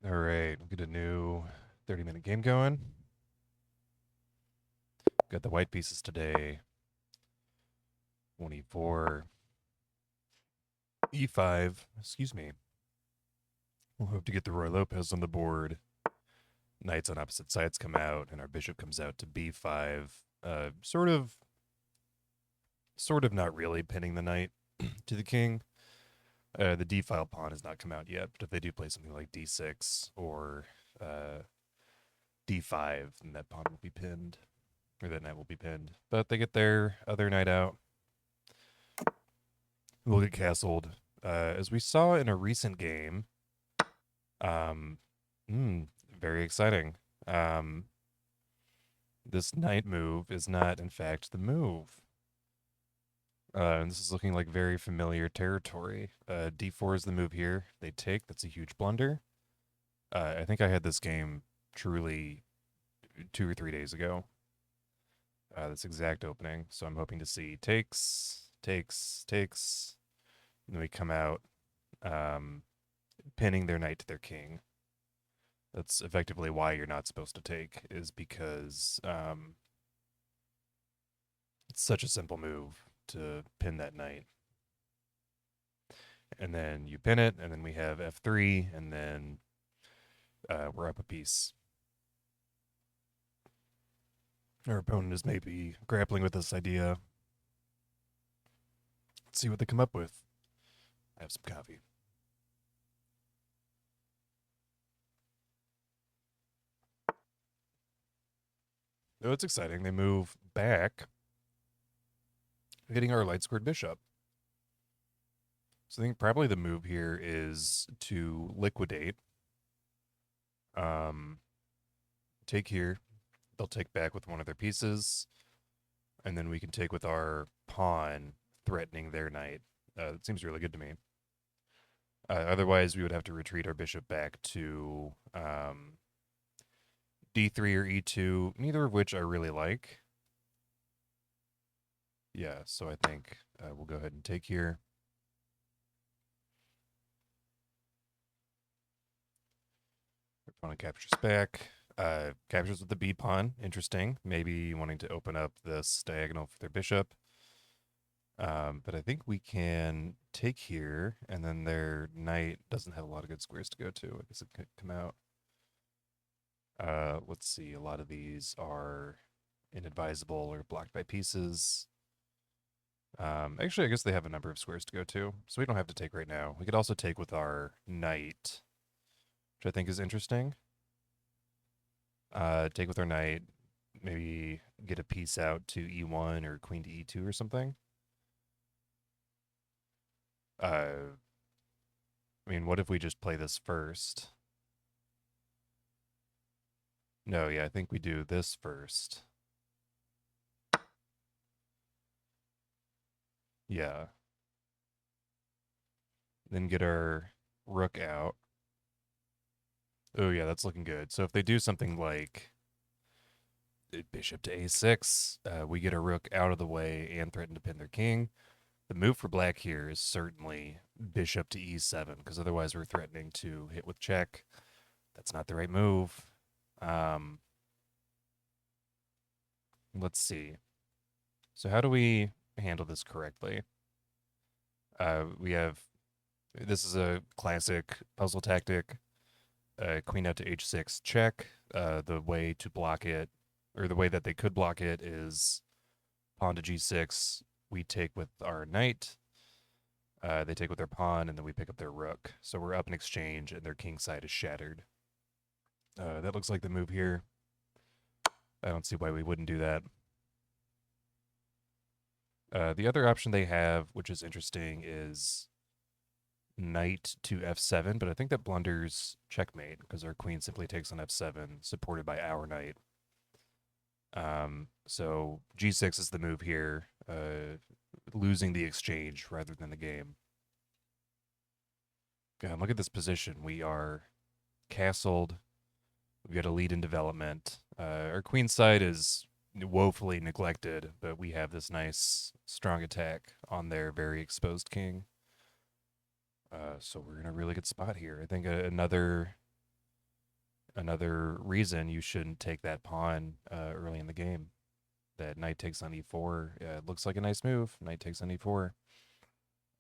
All right, we'll get a new 30-minute game going. Got the white pieces today. 24 e5. Excuse me. We'll hope to get the ruy-lopez on the board. Knights on opposite sides come out, and our bishop comes out to b5. Sort of not really pinning the knight to the king. The d-file pawn has not come out yet, but if they do play something like d6 or d5, then that pawn will be pinned, or that knight will be pinned. But they get their other knight out. We'll get castled. As we saw in a recent game, um, very exciting. This knight move is not, in fact, the move. And this is looking like very familiar territory. d4 is the move here. They take. That's a huge blunder. I think I had this game truly 2 or 3 days ago. This exact opening. So I'm hoping to see takes. And then we come out pinning their knight to their king. That's effectively why you're not supposed to take, is because it's such a simple move to pin that knight. And then you pin it, and then we have f3, and then we're up a piece. Our opponent is maybe grappling with this idea. Let's see what they come up with. I have some coffee. Oh, it's exciting. They move back, hitting our light squared bishop. So I think probably the move here is to liquidate. Take here. They'll take back with one of their pieces. And then we can take with our pawn, threatening their knight. It seems really good to me. Otherwise, we would have to retreat our bishop back to d3 or e2, neither of which I really like. Yeah, so I think we'll go ahead and take here. Our opponent captures back. Captures with the b pawn. Interesting. Maybe wanting to open up this diagonal for their bishop. But I think we can take here, and then their knight doesn't have a lot of good squares to go to. I guess it could come out. Let's see. A lot of these are inadvisable or blocked by pieces. Actually, I guess they have a number of squares to go to, so we don't have to take right now. We could also take with our knight, which I think is interesting. Take with our knight, maybe get a piece out to e1 or queen to e2 or something. I mean, what if we just play this first? No, yeah, I think we do this first. Yeah. Then get our rook out. Oh, yeah, that's looking good. So if they do something like bishop to a6, we get a rook out of the way and threaten to pin their king. The move for black here is certainly bishop to e7, because otherwise we're threatening to hit with check. That's not the right move. Let's see. So how do we handle this correctly? This is a classic puzzle tactic. Queen out to h6 check. The way to block it, or the way that they could block it, is pawn to g6. We take with our knight. They take with their pawn, and then we pick up their rook. So we're up in exchange, and their king side is shattered. That looks like the move here. I don't see why we wouldn't do that. The other option they have, which is interesting, is knight to f7, but I think that blunders checkmate because our queen simply takes on f7, supported by our knight. So g6 is the move here, losing the exchange rather than the game. God, look at this position. We are castled. We've got a lead in development. Our queen side is woefully neglected, but we have this nice, strong attack on their very exposed king. So we're in a really good spot here. I think another another reason you shouldn't take that pawn early in the game. That knight takes on e4. It looks like a nice move. Knight takes on e4.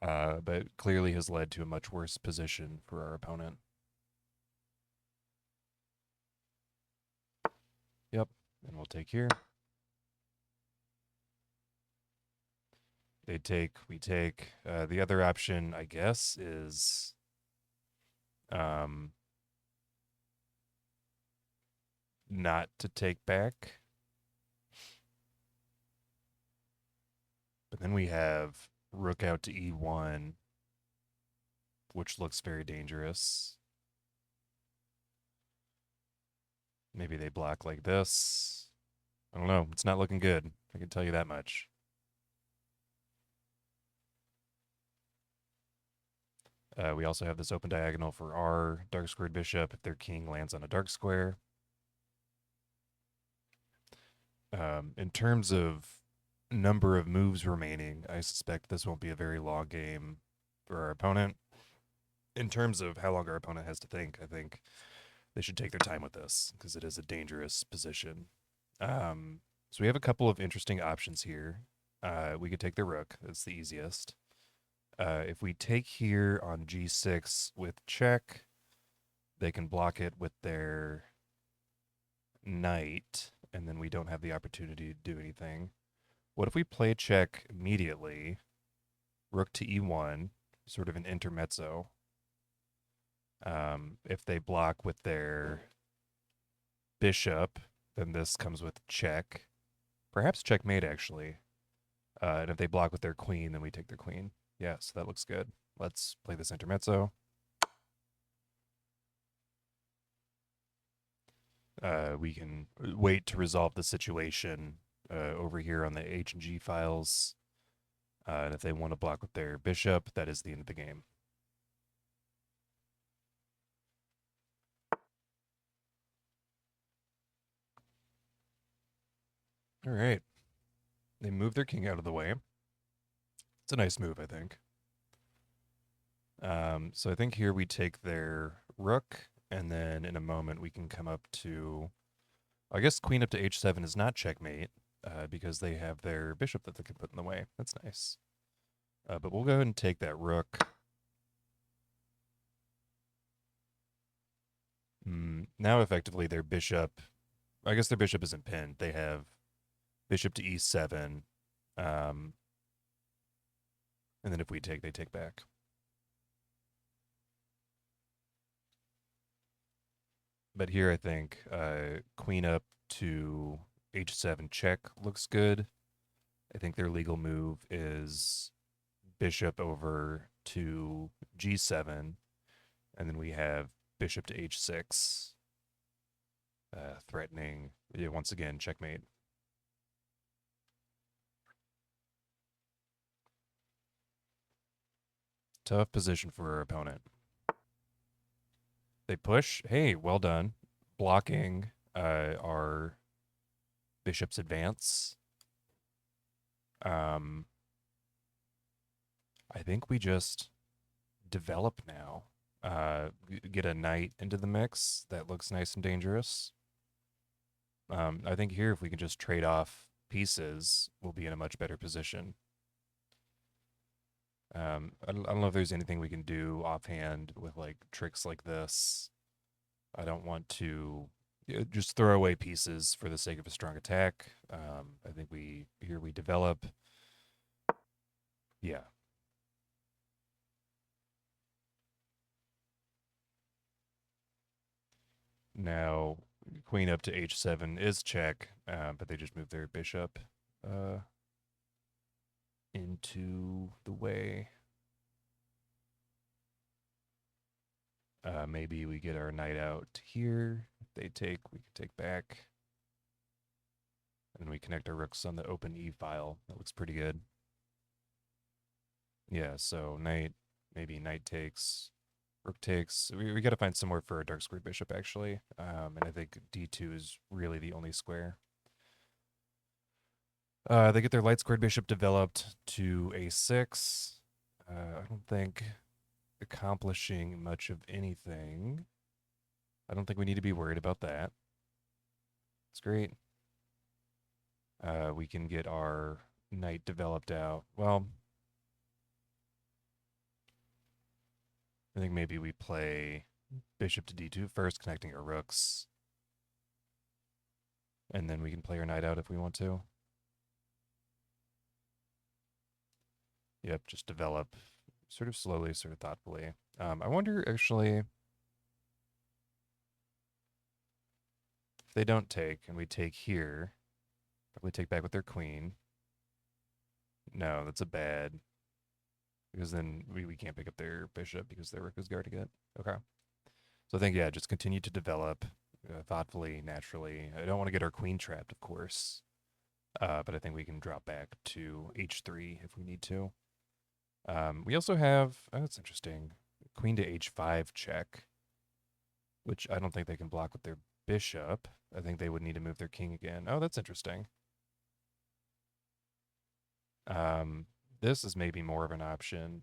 But clearly has led to a much worse position for our opponent. Yep, and we'll take here. They take, we take. The other option, I guess, is not to take back. But then we have rook out to e1, which looks very dangerous. Maybe they block like this. I don't know. It's not looking good. I can tell you that much. We also have this open diagonal for our dark squared bishop if their king lands on a dark square. In terms of number of moves remaining, I suspect this won't be a very long game for our opponent. In terms of how long our opponent has to think, I think they should take their time with this because it is a dangerous position. So we have a couple of interesting options here. We could take the rook. That's the easiest. If we take here on g6 with check, they can block it with their knight, and then we don't have the opportunity to do anything. What if we play check immediately, rook to e1, sort of an intermezzo? If they block with their bishop, then this comes with check. Perhaps checkmate, actually. And if they block with their queen, then we take their queen. Yeah, so that looks good. Let's play this intermezzo. We can wait to resolve the situation over here on the H and G files. And if they want to block with their bishop, that is the end of the game. All right. They move their king out of the way. It's a nice move, I think. So I think here we take their rook, and then in a moment we can come up to, I guess queen up to h7 is not checkmate, because they have their bishop that they can put in the way. That's nice. But we'll go ahead and take that rook. Now effectively their bishop, I guess their bishop isn't pinned. They have bishop to e7. And then if we take, they take back. But here I think queen up to h7 check looks good. I think their legal move is bishop over to g7, and then we have bishop to h6, threatening, once again, checkmate. Tough position for our opponent. They push. Hey, well done. Blocking our bishop's advance. I think we just develop now. Get a knight into the mix. That looks nice and dangerous. I think here, if we can just trade off pieces, we'll be in a much better position. I don't know if there's anything we can do offhand with like tricks like this. I don't want to just throw away pieces for the sake of a strong attack. I think we develop. Yeah. Now, queen up to h7 is check, but they just move their bishop into the way. Maybe we get our knight out here. If they take, we can take back. And we connect our rooks on the open E file. That looks pretty good. Yeah, so knight, maybe knight takes, rook takes. We got to find somewhere for a dark squared bishop, actually. And I think d2 is really the only square. They get their light squared bishop developed to a6. I don't think accomplishing much of anything. I don't think we need to be worried about that. It's great. We can get our knight developed out. Well, I think maybe we play bishop to d2 first, connecting our rooks. And then we can play our knight out if we want to. Yep, just develop sort of slowly, sort of thoughtfully. I wonder, actually, if they don't take and we take here, probably take back with their queen. No, that's a bad, because then we can't pick up their bishop because their rook is guarding it. Okay. So I think, yeah, just continue to develop thoughtfully, naturally. I don't want to get our queen trapped, of course. But I think we can drop back to h3 if we need to. We also have, oh, that's interesting, queen to h5 check, which I don't think they can block with their bishop. I think they would need to move their king again. Oh, that's interesting. This is maybe more of an option.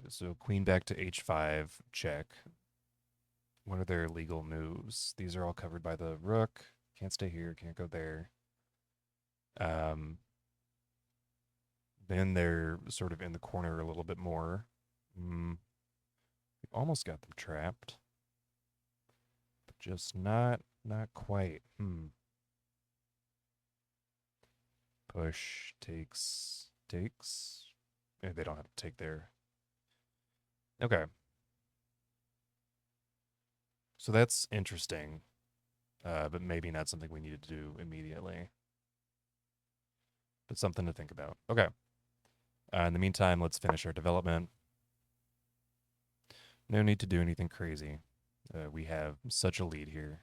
So queen back to h5 check. What are their legal moves? These are all covered by the rook. Can't stay here, can't go there. Then they're sort of in the corner a little bit more. We almost got them trapped. But just not quite. Push, takes. Yeah, they don't have to take there. Okay. So that's interesting, but maybe not something we needed to do immediately. But something to think about. Okay. In the meantime, let's finish our development. No need to do anything crazy. We have such a lead here.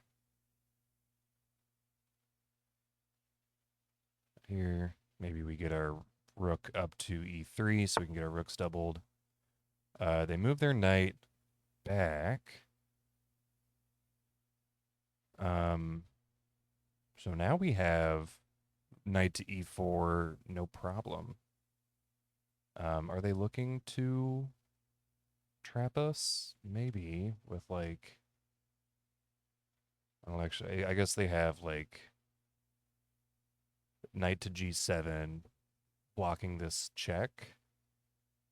Here, maybe we get our rook up to e3 so we can get our rooks doubled. They move their knight back. So now we have knight to e4, no problem. Are they looking to trap us? Maybe with like, I don't actually, I guess they have like knight to g7 blocking this check,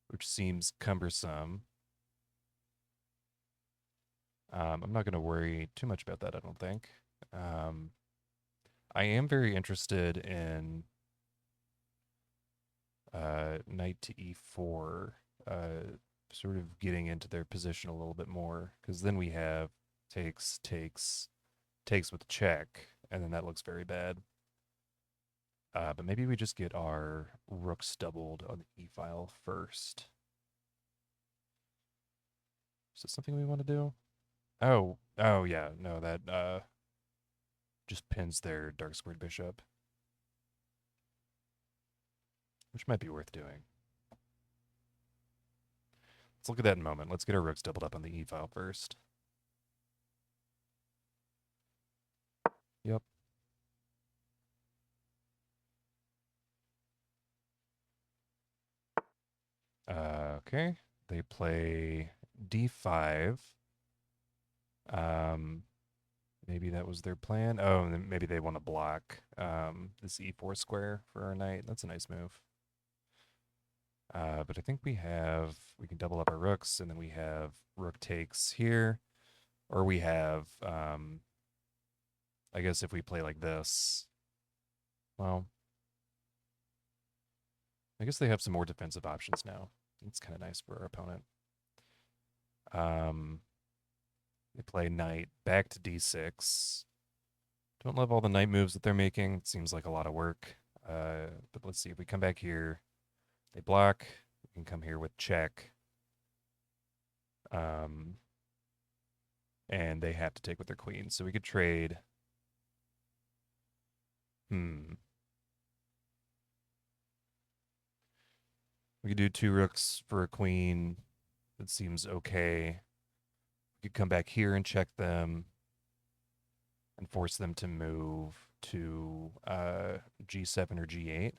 which seems cumbersome. I'm not going to worry too much about that, I don't think. I am very interested in knight to e4, sort of getting into their position a little bit more, because then we have takes with check, and then that looks very bad. But maybe we just get our rooks doubled on the e-file first. Is that something we want to do? Oh yeah, no, that just pins their dark squared bishop, which might be worth doing. Let's look at that in a moment. Let's get our rooks doubled up on the e-file first. Yep. Okay. They play d5. Maybe that was their plan. Oh, and then maybe they want to block this e4 square for our knight. That's a nice move. But I think we can double up our rooks, and then we have rook takes here. Or we have, I guess if we play like this, well, I guess they have some more defensive options now. It's kind of nice for our opponent. They play knight back to d6. Don't love all the knight moves that they're making. It seems like a lot of work. But let's see, if we come back here, they block. We can come here with check. And they have to take with their queen. So we could trade. We could do 2 rooks for a queen. That seems okay. We could come back here and check them and force them to move to g7 or g8.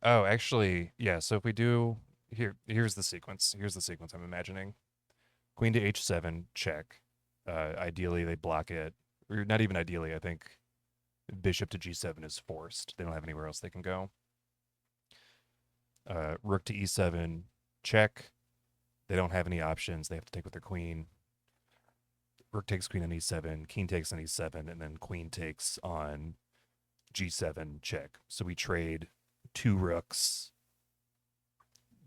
Oh, actually, yeah. So if we do here's the sequence. Here's the sequence I'm imagining. Queen to h7, check. Ideally, they block it, or not even ideally. I think bishop to g7 is forced. They don't have anywhere else they can go. Rook to e7, check. They don't have any options. They have to take with their queen. Rook takes queen on e7, king takes on e7, and then queen takes on g7, check. So we trade two rooks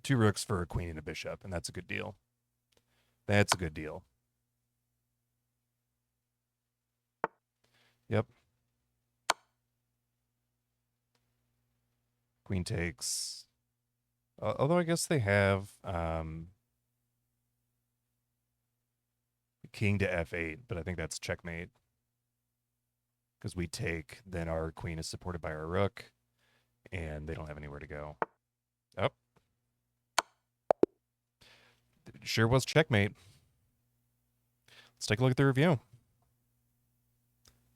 for a queen and a bishop, and that's a good deal. That's a good deal. Yep. Queen takes. Although I guess they have king to f8, but I think that's checkmate. Because we take, then our queen is supported by our rook, and they don't have anywhere to go. Oh. It sure was checkmate. Let's take a look at the review.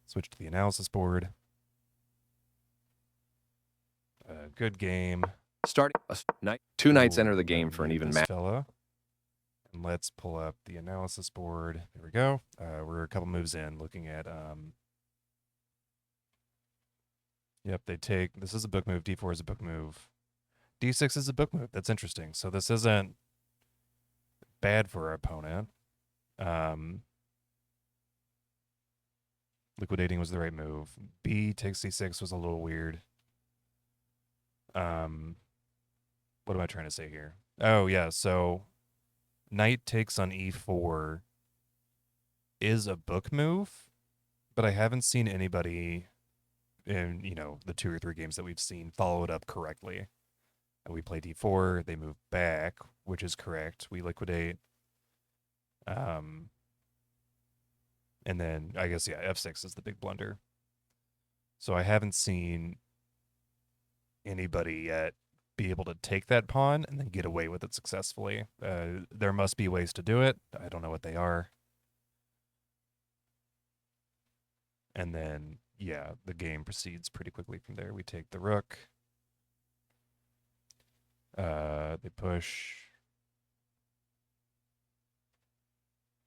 Switch to the analysis board. Good game. Starting two knights enter the game for an even match. Fella. And let's pull up the analysis board. There we go. We're a couple moves in, looking at yep, they take, this is a book move, d4 is a book move. d6 is a book move. That's interesting. So this isn't bad for our opponent. Liquidating was the right move. B takes c6 was a little weird. What am I trying to say here? Oh, yeah, so knight takes on e4 is a book move, but I haven't seen anybody in, the 2 or 3 games that we've seen follow it up correctly. And we play d4, they move back, which is correct. We liquidate. And then I guess, yeah, f6 is the big blunder. So I haven't seen anybody yet be able to take that pawn and then get away with it successfully. There must be ways to do it. I don't know what they are. And then, yeah, the game proceeds pretty quickly from there. We take the rook. They push.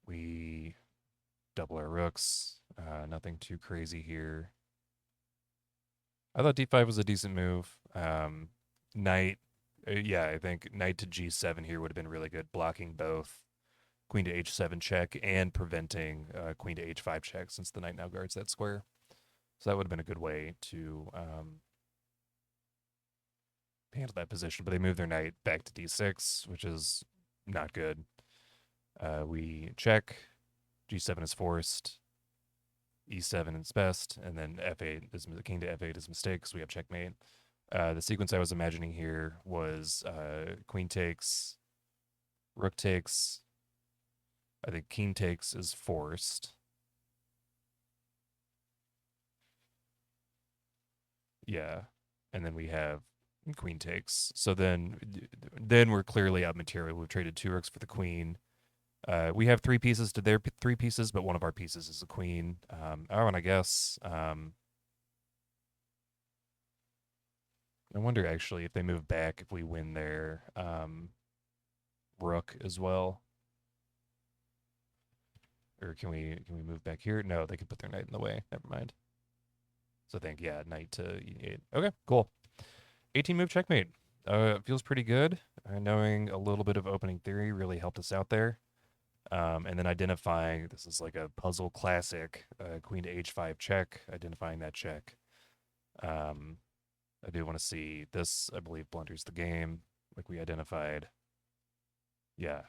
We double our rooks. Nothing too crazy here. I thought d5 was a decent move. Knight, yeah, I think knight to g7 here would have been really good, blocking both queen to h7 check and preventing queen to h5 check, since the knight now guards that square. So that would have been a good way to handle that position. But they move their knight back to d6, which is not good. We check. g7 is forced. e7 is best, and then f8 is king to f8 is a mistake because we have checkmate. The sequence I was imagining here was queen takes, rook takes. I think king takes is forced. Yeah, and then we have queen takes. So then we're clearly out material. We've traded 2 rooks for the queen. We have 3 pieces to their 3 pieces, but one of our pieces is a queen. And I guess I wonder actually if they move back, if we win their rook as well. Or can we move back here? No, they could put their knight in the way. Never mind. So I think, yeah, knight to e8. Okay, cool. 18 move checkmate. Feels pretty good. Knowing a little bit of opening theory really helped us out there. And then identifying, this is like a puzzle classic, queen to h5 check, identifying that check. I do want to see this, I believe, blunders the game, like we identified. Yeah,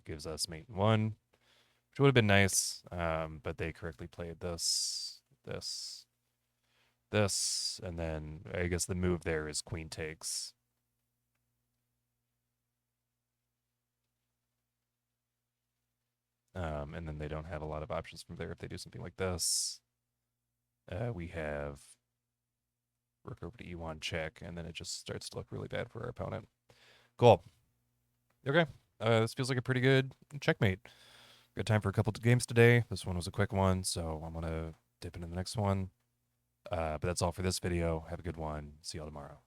gives us mate in 1, which would have been nice, but they correctly played this, and then I guess the move there is queen takes. And then they don't have a lot of options from there if they do something like this. We have rook over to e1 check, and then it just starts to look really bad for our opponent. Cool. Okay. This feels like a pretty good checkmate. Got time for a couple of games today. This one was a quick one, so I'm going to dip into the next one. But that's all for this video. Have a good one. See y'all tomorrow.